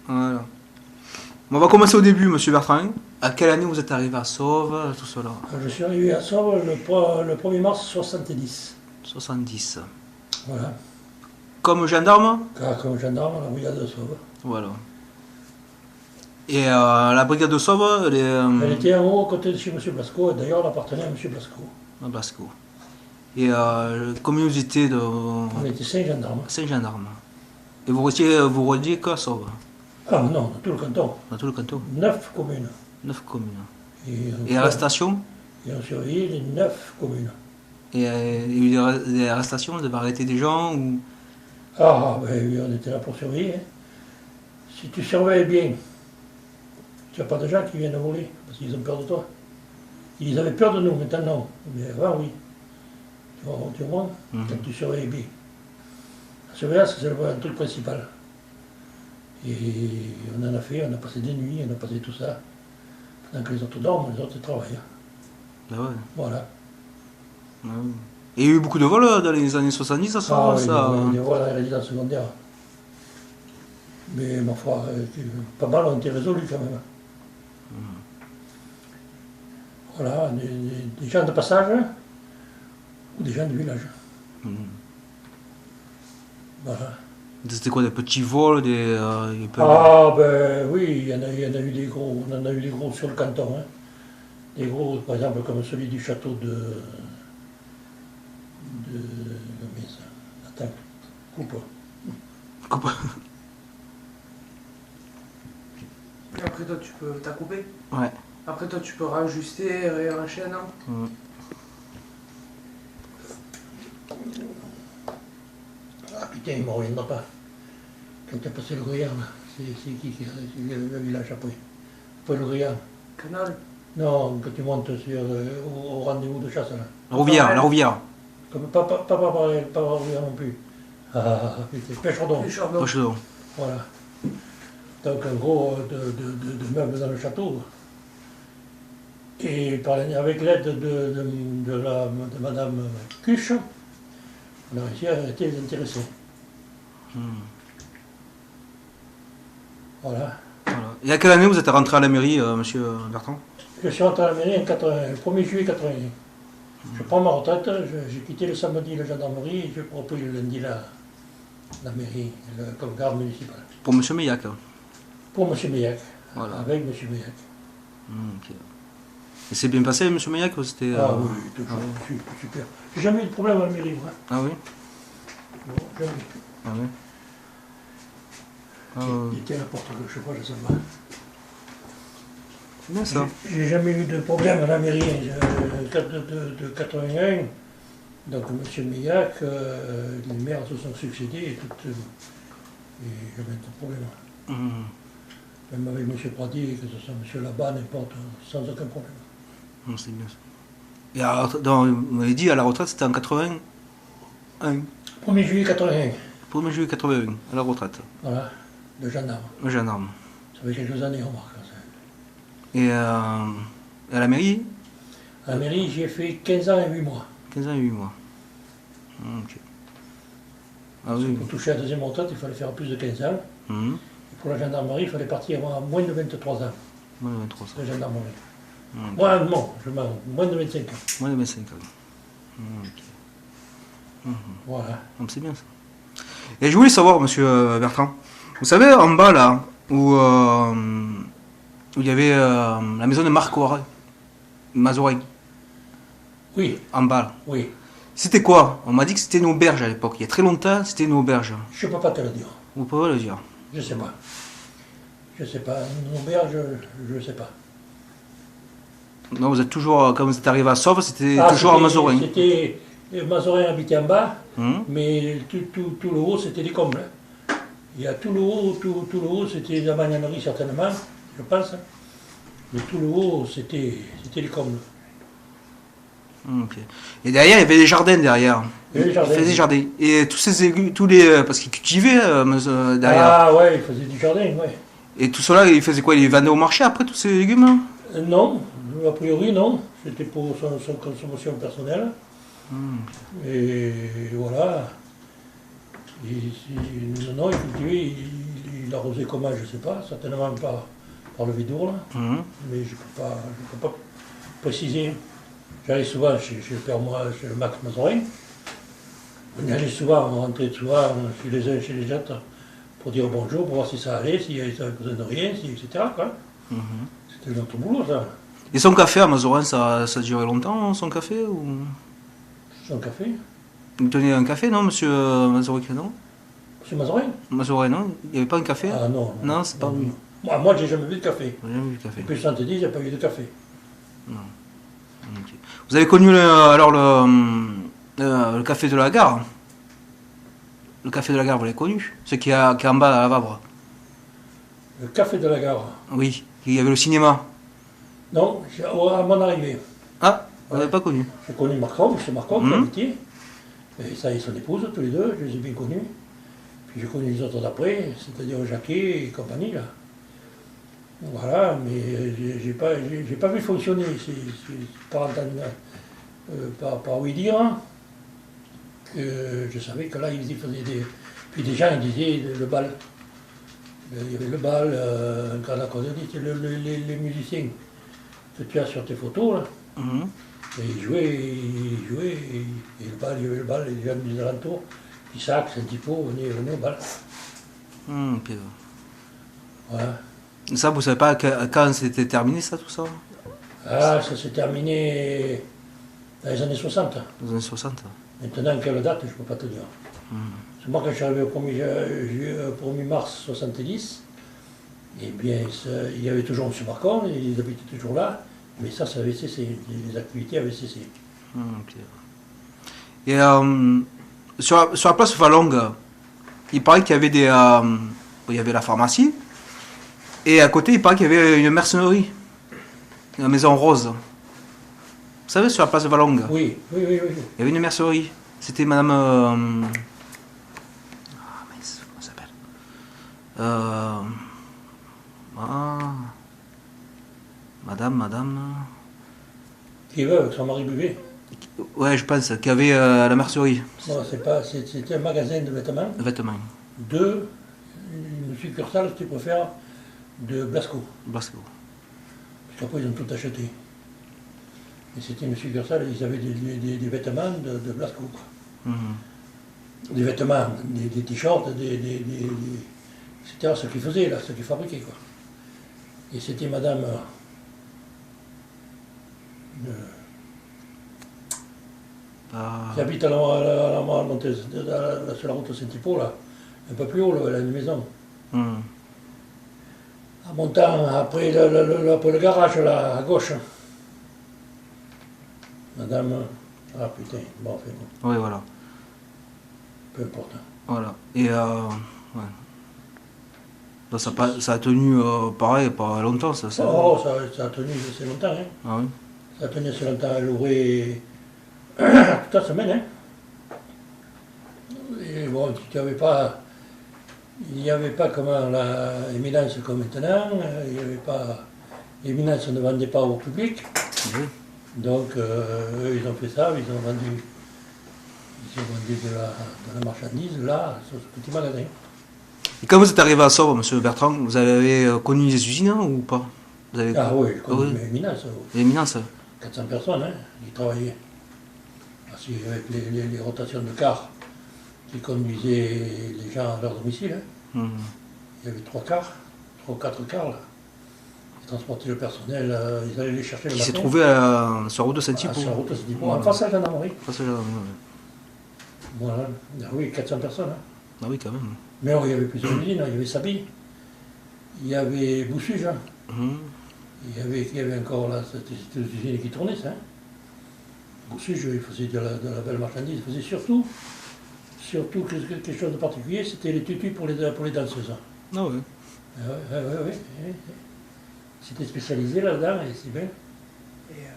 Voilà. Bon, on va commencer au début, monsieur Bertrand. À quelle année vous êtes arrivé à Sauve, tout cela? Je suis arrivé à Sauve le 1er mars 70. 70. Voilà. Comme gendarme? Comme gendarme à la brigade de Sauve. Voilà. Et la brigade de Sauve, Elle était en haut à côté de chez M. Blasco, et d'ailleurs elle appartenait à M. Blasco. à Blasco. Et combien vous étiez de... On était 5 gendarmes. 5 gendarmes. Et vous rôdiez qu'à Sauve? Ah non, dans tout le canton. Dans tout le canton? 9 communes. 9 communes. Et Et arrestations? Et on surveillait les 9 communes. Et il y a eu des arrestations, vous avez arrêté des gens ou... Ah, ben oui, on était là pour surveiller. Hein. Si tu surveilles bien, tu n'as pas de gens qui viennent voler, parce qu'ils ont peur de toi. Ils avaient peur de nous, maintenant non. Mais avant, oui. Tu vois, quand tu surveilles bien. La surveillance, c'est le truc principal. Et on en a fait, on a passé des nuits, on a passé tout ça. Pendant que les autres dorment, les autres travaillent. Ah ouais. Voilà. Ah ouais. Et il y a eu beaucoup de vols dans les années 70, ça sort, Ah oui, ça... des vols dans les résidences secondaires. Mais ma foi, pas mal ont été résolus quand même. Voilà, des gens de passage ou des gens du village. Voilà. C'était quoi, des petits vols, des... Ah ben oui, il y en a eu des gros, on en a eu des gros sur le canton. Hein. Des gros, par exemple, comme celui du château de attends, coupe. Après toi tu peux, t'as coupé. Ouais. Après toi tu peux rajuster, réenchaîner. Ah putain, il ne me reviendra pas. Quand tu as passé le Gruyère, là, c'est qui le village après? Après le Gruyère. Canal. Non, quand tu montes au rendez-vous de chasse là. La Rouvière. Comme, pas Rouvière non plus. Ah putain, Pêche-Redon. Pêche-Redon. Voilà. Donc un gros de meubles dans le château. Et avec l'aide de Madame Cuche, on a réussi à arrêter les intéressés. Voilà. Et à quelle année vous êtes rentré à la mairie, monsieur Bertrand? Je suis rentré à la mairie le 1er juillet 81. Je prends ma retraite, j'ai quitté le samedi la gendarmerie et j'ai repris le lundi la mairie comme garde municipale. Pour monsieur Meillac. Pour M. Meillac, Voilà. avec M. Meillac. Okay. Et c'est bien passé, monsieur Meillac? C'était, Ah oui, toujours, super. J'ai jamais eu de problème à la mairie, moi. Ah oui? Non, jamais. Ah oui? Il était à la porte gauche, je sais pas. C'est bien ça. J'ai jamais eu de problème à la mairie de 81. Donc M. Meillac, les maires se sont succédés et jamais de problème. Même avec M. Pradi, que ce soit M. Labat, n'importe, sans aucun problème. C'est bien ça. Et alors, vous m'avez dit à la retraite, c'était en 81? 1er juillet 81. 1er juillet 81, à la retraite. Voilà, le gendarme. Le gendarme. Ça fait quelques années, on remarque. Et à la mairie? À la mairie, j'ai fait 15 ans et 8 mois. 15 ans et 8 mois. Ok. Ah oui. Pour toucher la deuxième retraite, il fallait faire plus de 15 ans. Et pour la gendarmerie, il fallait partir à moins de 23 ans. Moins de 23 ans. La gendarmerie. Moins de 25 ans. Moins de 25 ans. Voilà. C'est bien ça. Et je voulais savoir, monsieur Bertrand, vous savez, en bas là, où il y avait la maison de Marc Mazoret. Oui. En bas là. Oui. C'était quoi? On m'a dit que c'était une auberge à l'époque. Il y a très longtemps, c'était une auberge. Je ne peux pas te le dire. Vous pouvez le dire? Je ne sais pas. Je ne sais pas. Une auberge, je ne sais pas. Non, vous êtes toujours, quand vous êtes arrivé à Sauve, c'était toujours à Mazorin. C'était Mazorin habitait en bas, mais tout le haut, c'était des combles. Il y a tout le haut, c'était la magnanerie certainement, je pense. Mais tout le haut, c'était les combles. Okay. Et derrière, il y avait des jardins derrière. Il faisait des jardins. Et tous ces aigus, parce qu'ils cultivaient derrière. Ah ouais, il faisait du jardin, ouais. Et tout cela, il faisait quoi? Il vendait au marché après tous ces légumes là? Non, a priori non. C'était pour son consommation personnelle. Et voilà. Non, il cultivait, l'arroser comment, je ne sais pas, certainement pas par le vidour, là. Mais je ne peux pas préciser. J'allais souvent chez le père chez le Max Mazorin. On y allait souvent, on rentrait souvent chez les uns chez les autres pour dire bonjour, pour voir si ça allait, s'ils avaient besoin de rien, etc. Quoi. C'était notre boulot, ça. Et son café à Mazorin, ça durait longtemps, son café ou... Son café. Vous tenez un café, non, monsieur Mazorin, non? Monsieur Mazorin? Mazorin, non? Il n'y avait pas un café? Ah non. Non, c'est pas lui. Moi, j'ai jamais vu de café. J'ai jamais vu de café. Depuis 70, il n'y a pas eu de café. Non. Ok. Vous avez connu alors le café de la gare? Le café de la gare, vous l'avez connu? Ce qui est en bas à la Vavre. Le café de la gare. Oui, il y avait le cinéma. Non, à mon arrivée. Ah, vous n'avez pas connu? J'ai connu Marcon, M. Marcon, qui habitait. Et ça et son épouse, tous les deux, je les ai bien connus. Puis j'ai connu les autres d'après, c'est-à-dire Jacquet et compagnie, là. Voilà, mais j'ai pas vu fonctionner, c'est par entendre, par oui dire, que je savais que là, ils faisaient des... Puis des gens, ils disaient le bal. Il y avait le bal, un grand accordéoniste, les musiciens que tu as sur tes photos, là. Et ils jouaient, et le bal, il y avait le bal, et les gens des alentours, Isaac, Saint-Hippo, venaient au bal. Ok. Voilà. Ça, vous savez pas quand c'était terminé, ça, tout ça? Ah, ça s'est terminé dans les années 60. Dans les années 60. Maintenant, quelle date, je ne peux pas te dire. C'est moi, quand je suis arrivé au 1er mars 70, eh bien, il y avait toujours M. Marcon, ils habitaient toujours là, mais ça avait cessé, les activités avaient cessé. Ok. Et sur la place Valongue, il paraît qu'il y avait il y avait la pharmacie, et à côté, il paraît qu'il y avait une mercenerie, la maison rose. Vous savez, sur la place de Valongue, Oui. il y avait une mercerie. C'était madame... Ah, mince, comment ça s'appelle Madame... Qui veut, avec son mari buvait. Ouais, je pense, qu'il y avait la mercerie. Non, c'était un magasin de vêtements, Vêtements. une succursale, si tu préfères, de Blasco. Blasco. Parce qu'après, ils ont tout acheté. Et c'était une succursale, ils avaient des vêtements de Blasco. Des vêtements, des t-shirts, c'était ce qu'ils faisaient, là, ce qu'ils fabriquaient, quoi. Et c'était madame... qui habite à la montée, sur la route Saint-Hippo, là, un peu plus haut, là, elle a une maison. En montant après le garage, là, à gauche. Madame... Ah putain, bon, enfin bon. Oui, voilà. Peu importe. Voilà. Et ouais. Là, ça a tenu pareil, pas longtemps, ça. Oh, ça a tenu assez longtemps, hein. Ah oui. Ça a tenu assez longtemps, elle ouvrait toute la semaine, hein. Et bon, il n'y avait pas comment l'éminence comme maintenant, il n'y avait pas... L'éminence ne vendait pas au public. Oui. Donc, eux, ils ont fait ça, ils ont vendu de la marchandise, là, sur ce petit magasin. Et quand vous êtes arrivé à Sauve, monsieur Bertrand, vous avez connu les usines ou pas? Vous avez... Ah oui, je Ah oui. connais l'éminence. L'éminence. 400 personnes, hein, qui travaillaient. Parce qu'avec les rotations de cars qui conduisaient les gens à leur domicile, hein. Il y avait 3 ou 4 cars, là. Ils transportaient le personnel, ils allaient les chercher le matin. Qui s'est trouvé sur la route de Saint-Hippo. Sur la route de Saint-Hippo, en face à la gendarmerie. Face à la gendarmerie, ouais. Voilà, ah oui, 400 personnes. Hein. Ah oui, quand même. Mais il y avait plusieurs usines, il y avait Sabi, il y avait Boussuge, hein. Il y avait encore là, c'était des usines qui tournaient, ça. Hein. Boussuge, il faisait de la belle marchandise, il faisait surtout quelque chose de particulier, c'était les tutus pour les danseuses. Ah oui. Oui. C'était spécialisé là-dedans, et c'est bien. Et